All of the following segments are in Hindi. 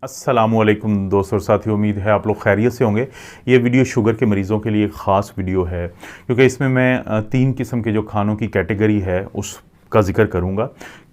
अस्सलामुअलैकुम दोस्तों और साथियों, उम्मीद है आप लोग खैरियत से होंगे। ये वीडियो शुगर के मरीज़ों के लिए ख़ास वीडियो है क्योंकि इसमें मैं तीन किस्म के जो खानों की कैटेगरी है उसका ज़िक्र करूँगा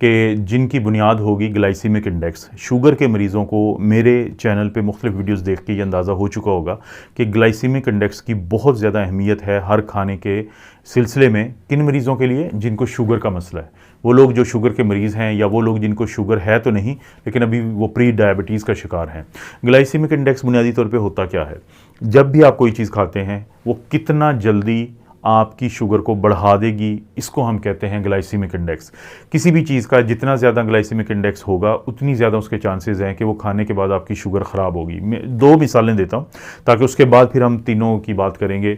कि जिनकी बुनियाद होगी ग्लाइसीमिक इंडेक्स। शुगर के मरीज़ों को मेरे चैनल पे मुख्तलिफ वीडियोस देख के ये अंदाज़ा हो चुका होगा कि ग्लाइसीमिक इंडेक्स की बहुत ज़्यादा अहमियत है हर खाने के सिलसिले में। किन मरीज़ों के लिए? जिनको शुगर का मसला है, वो लोग जो शुगर के मरीज़ हैं या वो लोग जिनको शुगर है तो नहीं लेकिन अभी वो प्री डायबिटीज़ का शिकार हैं। ग्लाइसीमिक इंडेक्स बुनियादी तौर पे होता क्या है? जब भी आप कोई चीज़ खाते हैं वो कितना जल्दी आपकी शुगर को बढ़ा देगी, इसको हम कहते हैं ग्लाइसीमिक इंडेक्स। किसी भी चीज़ का जितना ज़्यादा ग्लाइसीमिक इंडेक्स होगा उतनी ज़्यादा उसके चांसेस हैं कि वो खाने के बाद आपकी शुगर ख़राब होगी। मैं दो मिसालें देता हूँ ताकि उसके बाद फिर हम तीनों की बात करेंगे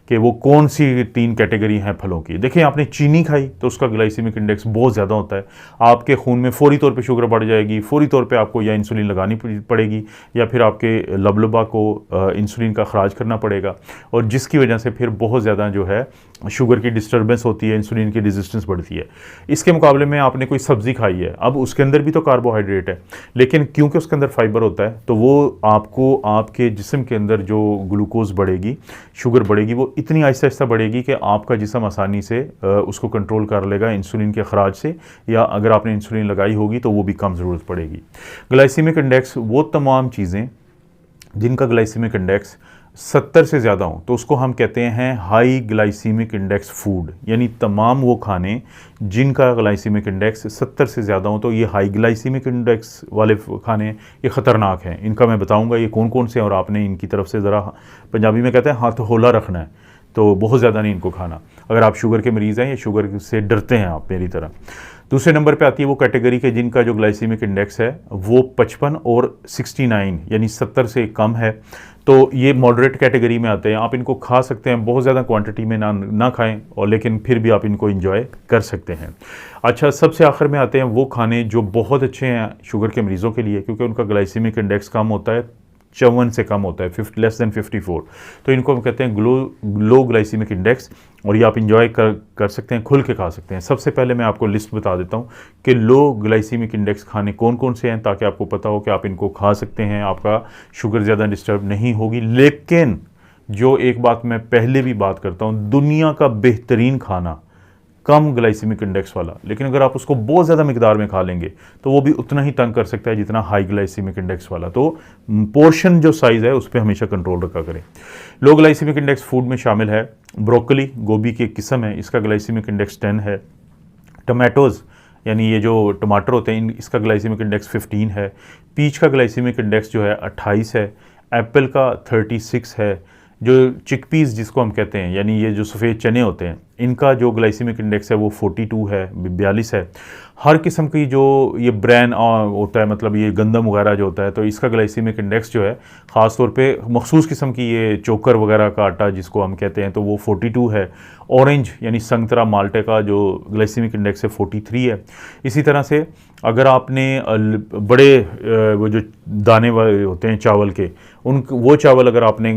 कि वो कौन सी तीन कैटेगरी हैं फलों की। देखिए, आपने चीनी खाई तो उसका ग्लाइसीमिक इंडेक्स बहुत ज़्यादा होता है। आपके खून में फौरी तौर पे शुगर बढ़ जाएगी, फौरी तौर पे आपको या इंसुलिन लगानी पड़ेगी या फिर आपके लबलबा को इंसुलिन का अखराज करना पड़ेगा, और जिसकी वजह से फिर बहुत ज़्यादा जो है शुगर की डिस्टर्बेंस होती है, इंसुलिन की रेजिस्टेंस बढ़ती है। इसके मुकाबले में आपने कोई सब्ज़ी खाई है, अब उसके अंदर भी तो कार्बोहाइड्रेट है लेकिन क्योंकि उसके अंदर फाइबर होता है तो वो आपको आपके जिस्म के अंदर जो ग्लूकोज बढ़ेगी, शुगर बढ़ेगी, वो इतनी आहिस्ता आहिस्ता बढ़ेगी कि आपका जिस्म आसानी से उसको कंट्रोल कर लेगा इंसुलिन के अखराज से, या अगर आपने इंसुलिन लगाई होगी तो वो भी कम ज़रूरत पड़ेगी। ग्लाइसीमिक इंडेक्स वो तमाम चीज़ें जिनका ग्लाइसीमिक इंडेक्स 70 से ज़्यादा हो तो उसको हम कहते हैं हाई ग्लाइसीमिक इंडेक्स फूड, यानी तमाम वो खाने जिनका ग्लाइसीमिक इंडेक्स 70 से ज़्यादा हो तो ये हाई ग्लाइसीमिक इंडेक्स वाले खाने ये ख़तरनाक हैं। इनका मैं बताऊंगा ये कौन कौन से हैं और आपने इनकी तरफ से ज़रा, पंजाबी में कहते हैं, हाथ होला रखना है, तो बहुत ज़्यादा नहीं इनको खाना अगर आप शुगर के मरीज़ हैं या शुगर से डरते हैं आप मेरी तरह। दूसरे नंबर पे आती है वो कैटेगरी के जिनका जो ग्लाइसीमिक इंडेक्स है वो 55 और 69 यानी 70 से कम है, तो ये मॉडरेट कैटेगरी में आते हैं। आप इनको खा सकते हैं, बहुत ज़्यादा क्वांटिटी में ना खाएं, और लेकिन फिर भी आप इनको एंजॉय कर सकते हैं। अच्छा, सबसे आखिर में आते हैं वो खाने जो बहुत अच्छे हैं शुगर के मरीज़ों के लिए क्योंकि उनका ग्लाइसीमिक इंडेक्स कम होता है, 54 से कम होता है, लेस दैन 54, तो इनको हम कहते हैं लो ग्लाइसीमिक इंडेक्स, और ये आप इंजॉय कर सकते हैं, खुल के खा सकते हैं। सबसे पहले मैं आपको लिस्ट बता देता हूँ कि लो ग्लाइसीमिक इंडेक्स खाने कौन कौन से हैं ताकि आपको पता हो कि आप इनको खा सकते हैं, आपका शुगर ज़्यादा डिस्टर्ब नहीं होगी। लेकिन जो एक बात मैं पहले भी बात करता हूँ, दुनिया का बेहतरीन खाना कम ग्लाइसीमिक इंडेक्स वाला, लेकिन अगर आप उसको बहुत ज़्यादा मिकदार में खा लेंगे तो वो भी उतना ही तंग कर सकता है जितना हाई ग्लाइसीमिक इंडेक्स वाला। तो पोर्शन जो साइज़ है उस पर हमेशा कंट्रोल रखा करें। लो ग्लाइसीमिक इंडेक्स फूड में शामिल है ब्रोकली, गोभी की एक किस्म है, इसका ग्लाइसीमिक इंडेक्स 10 है। टमाटोज़ यानी ये जो टमाटर होते हैं इसका ग्लाइसीमिक इंडेक्स 15 है। पीच का ग्लाइसीमिक इंडेक्स जो है 28 है। एप्पल का 36 है। जो चिकपीस जिसको हम कहते हैं यानी ये जो सफ़ेद चने होते हैं इनका जो ग्लाइसीमिक इंडेक्स है वो 42 है, 42 है। हर किस्म की जो ये ब्रैन होता है, मतलब ये गंदम वगैरह जो होता है, तो इसका ग्लाइसीमिक इंडेक्स जो है ख़ास तौर पे मखसूस किस्म की ये चोकर वगैरह का आटा जिसको हम कहते हैं तो वो 42 है। ऑरेंज यानी संतरा माल्टे का जो ग्लाइसीमिक इंडेक्स है 43 है। इसी तरह से अगर आपने बड़े वो जो दाने होते हैं चावल के, वो चावल अगर आपने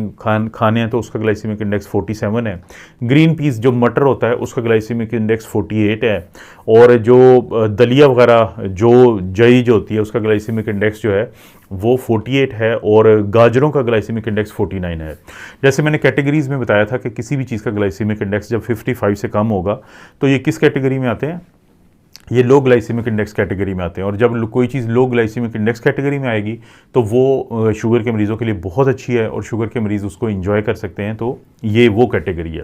खाने हैं तो उसका ग्लाइसीमिक इंडेक्स 47 है। ग्रीन पीस जो मटर होता है उसका ग्लाइसीमिक इंडेक्स 48 है। और जो दलिया वगैरह जो जई जो होती है उसका ग्लाइसीमिक इंडेक्स जो है वो 48 है। और गाजरों का ग्लाइसीमिक इंडेक्स 49 है। जैसे मैंने कैटेगरीज़ में बताया था कि किसी भी चीज़ का ग्लाइसीमिक इंडेक्स जब 55 से कम होगा तो ये किस कैटेगरी में आते हैं? ये लो ग्लाइसीमिक इंडेक्स कैटेगरी में आते हैं। और जब कोई चीज़ लो ग्लाइसीमिक इंडेक्स कैटेगरी में आएगी तो वो शुगर के मरीज़ों के लिए बहुत अच्छी है और शुगर के मरीज़ उसको एंजॉय कर सकते हैं, तो ये वो कैटेगरी है।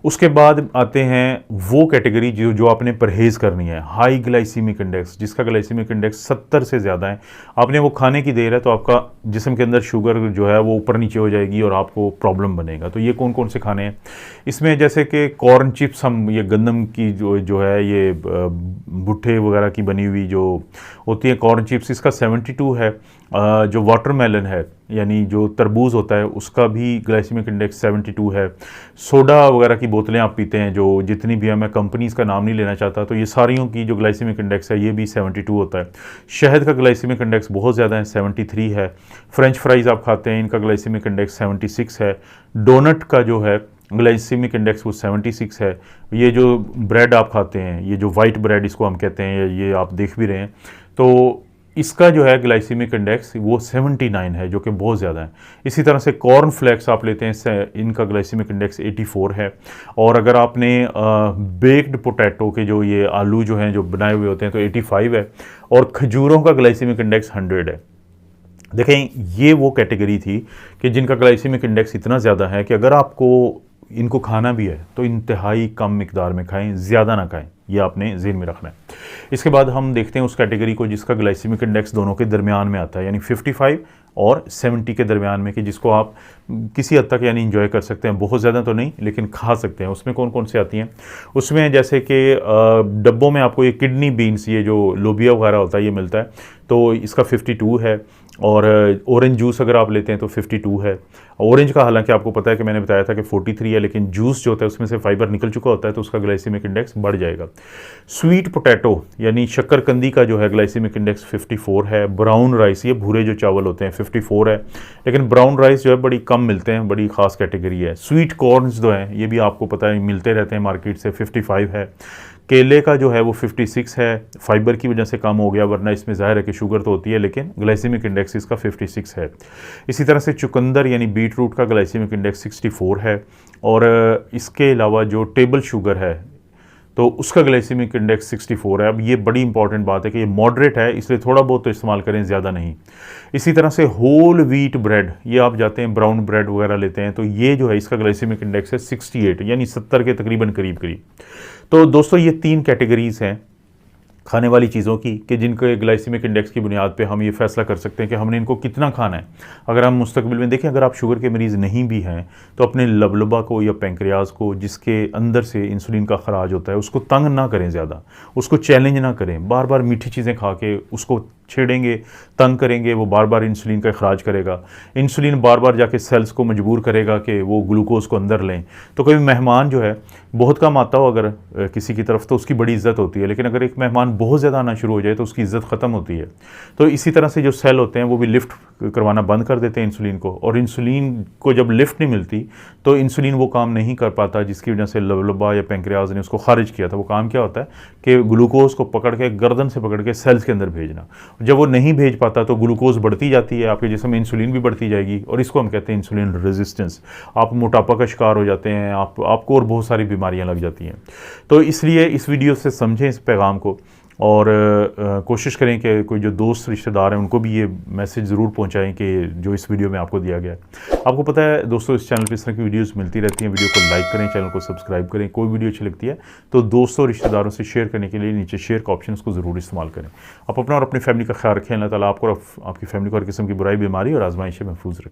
उसके बाद आते हैं वो कैटेगरी जो आपने परहेज़ करनी है, हाई ग्लाइसीमिक इंडेक्स, जिसका ग्लाइसीमिक इंडेक्स 70 से ज़्यादा है। आपने वो खाने की देर है तो आपका जिस्म के अंदर शुगर जो है वो ऊपर नीचे हो जाएगी और आपको प्रॉब्लम बनेगा। तो ये कौन कौन से खाने हैं इसमें? जैसे कि कॉर्न चिप्स, हम ये गंदम की जो है ये भुट्टे वगैरह की बनी हुई जो होती है कॉर्न चिप्स, इसका 72 है। जो वाटरमेलन है यानी जो तरबूज होता है उसका भी ग्लाइसीमिक इंडेक्स 72 है। सोडा वगैरह की बोतलें आप पीते हैं जो जितनी भी है, मैं कंपनीज़ का नाम नहीं लेना चाहता, तो ये सारियों की जो ग्लाइसीमिक इंडेक्स है ये भी 72 होता है। शहद का ग्लाइसीमिक इंडेक्स बहुत ज़्यादा है, 73 है। फ्रेंच फ्राइज़ आप खाते हैं इनका ग्लाइसीमिक इंडेक्स 76 है। डोनट का जो है ग्लाइसीमिक इंडेक्स वो 76 है। ये जो ब्रेड आप खाते हैं, ये जो वाइट ब्रेड इसको हम कहते हैं, ये आप देख भी रहे हैं, तो इसका जो है ग्लाइसीमिक इंडेक्स वो 79 है, जो कि बहुत ज़्यादा है। इसी तरह से कॉर्न फ्लेक्स आप लेते हैं, इनका ग्लाइसीमिक इंडेक्स 84 है। और अगर आपने बेक्ड पोटैटो के जो ये आलू जो हैं जो बनाए हुए होते हैं तो 85 है। और खजूरों का ग्लाइसीमिक इंडेक्स 100 है। देखें, ये वो कैटेगरी थी कि जिनका ग्लाइसीमिक इंडेक्स इतना ज़्यादा है कि अगर आपको इनको खाना भी है तो इंतहाई कम मिकदार में खाएं, ज़्यादा ना खाएं, ये आपने ज़हन में रखना है। इसके बाद हम देखते हैं उस कैटेगरी को जिसका ग्लाइसीमिक इंडेक्स दोनों के दरमियान में आता है, यानी 55 और 70 के दरमियान में, कि जिसको आप किसी हद तक यानी इंजॉय कर सकते हैं, बहुत ज़्यादा तो नहीं लेकिन खा सकते हैं। उसमें कौन कौन सी आती हैं? उसमें जैसे कि डब्बों में आपको ये किडनी बीन्स, ये जो लोबिया वगैरह होता है, ये मिलता है, तो इसका 52 है। और ऑरेंज जूस अगर आप लेते हैं तो 52 है। ऑरेंज का हालांकि आपको पता है कि मैंने बताया था कि 43 है, लेकिन जूस जो होता है उसमें से फाइबर निकल चुका होता है तो उसका ग्लाइसीमिक इंडेक्स बढ़ जाएगा। स्वीट पोटैटो यानी शक्करकंदी का जो है ग्लाइसीमिक इंडेक्स 54 है। ब्राउन राइस, ये भूरे जो चावल होते हैं, 54 है, लेकिन ब्राउन राइस जो है बड़ी कम मिलते हैं, बड़ी ख़ास कैटेगरी है। स्वीट कॉर्नस जो हैं ये भी आपको पता है मिलते रहते हैं मार्केट से, 55 है। केले का जो है वो 56 है, फाइबर की वजह से कम हो गया, वरना इसमें ज़ाहिर है कि शुगर तो होती है, लेकिन ग्लाइसीमिक इंडेक्स इसका 56 है। इसी तरह से चुकंदर यानी बीट रूट का ग्लाइसीमिक इंडेक्स 64 है। और इसके अलावा जो टेबल शुगर है तो उसका ग्लाइसीमिक इंडेक्स 64 है। अब ये बड़ी इंपॉर्टेंट बात है कि ये मॉडरेट है, इसलिए थोड़ा बहुत तो इस्तेमाल करें, ज़्यादा नहीं। इसी तरह से होल व्हीट ब्रेड, ये आप जाते हैं ब्राउन ब्रेड वगैरह लेते हैं तो ये जो है इसका ग्लाइसीमिक इंडेक्स है 68, यानी 70 के तकरीबन करीब करीब। तो दोस्तों ये 3 कैटेगरीज़ हैं खाने वाली चीज़ों की कि जिनके ग्लाइसीमिक इंडेक्स की बुनियाद पे हम ये फैसला कर सकते हैं कि हमने इनको कितना खाना है। अगर हम मुस्तकबिल में देखें, अगर आप शुगर के मरीज़ नहीं भी हैं तो अपने लबलबा को या पेंक्रियाज को, जिसके अंदर से इंसुलिन का खराज होता है, उसको तंग ना करें ज़्यादा, उसको चैलेंज ना करें। बार बार मीठी चीज़ें खा के उसको छेड़ेंगे, तंग करेंगे, वो बार बार इंसुलिन का अखराज करेगा। इंसुलिन बार बार जाके सेल्स को मजबूर करेगा कि वो ग्लूकोज को अंदर लें। तो कभी मेहमान जो है बहुत कम आता हो अगर किसी की तरफ तो उसकी बड़ी इज्जत होती है, लेकिन अगर एक मेहमान बहुत ज़्यादा आना शुरू हो जाए तो उसकी इज्जत ख़त्म होती है। तो इसी तरह से जो सेल होते हैं वो भी लिफ्ट करवाना बंद कर देते हैं इंसुलिन को, और इंसुलिन को जब लिफ्ट नहीं मिलती तो इंसुलिन वो काम नहीं कर पाता जिसकी वजह से लबलबा या पेंक्रियाज ने उसको खारिज किया था। वो काम क्या होता है कि ग्लूकोज को पकड़ के, गर्दन से पकड़ के सेल्स के अंदर भेजना। जब वो नहीं भेज पाता तो ग्लूकोज बढ़ती जाती है, आपके जिस्म में इंसुलिन भी बढ़ती जाएगी, और इसको हम कहते हैं इंसुलिन रेजिस्टेंस। आप मोटापा का शिकार हो जाते हैं, आपको और बहुत सारी बीमारियां लग जाती हैं। तो इसलिए इस वीडियो से समझें इस पैगाम को, और कोशिश करें कि कोई जो दोस्त रिश्तेदार हैं उनको भी ये मैसेज ज़रूर पहुंचाएं कि जो इस वीडियो में आपको दिया गया है। आपको पता है दोस्तों, इस चैनल पर इस तरह की वीडियोस मिलती रहती हैं। वीडियो को लाइक करें, चैनल को सब्सक्राइब करें। कोई वीडियो अच्छी लगती है तो दोस्तों रिश्तेदारों से शेयर करने के लिए नीचे शेयर का ऑप्शन को ज़रूर इस्तेमाल करें। आप अपना और अपनी फैमिली का ख्याल रखें। अल्लाह ताला आपको और आपकी फैमिली को हर किस्म की बुराई, बीमारी और आजमाइश से महफूज रखें।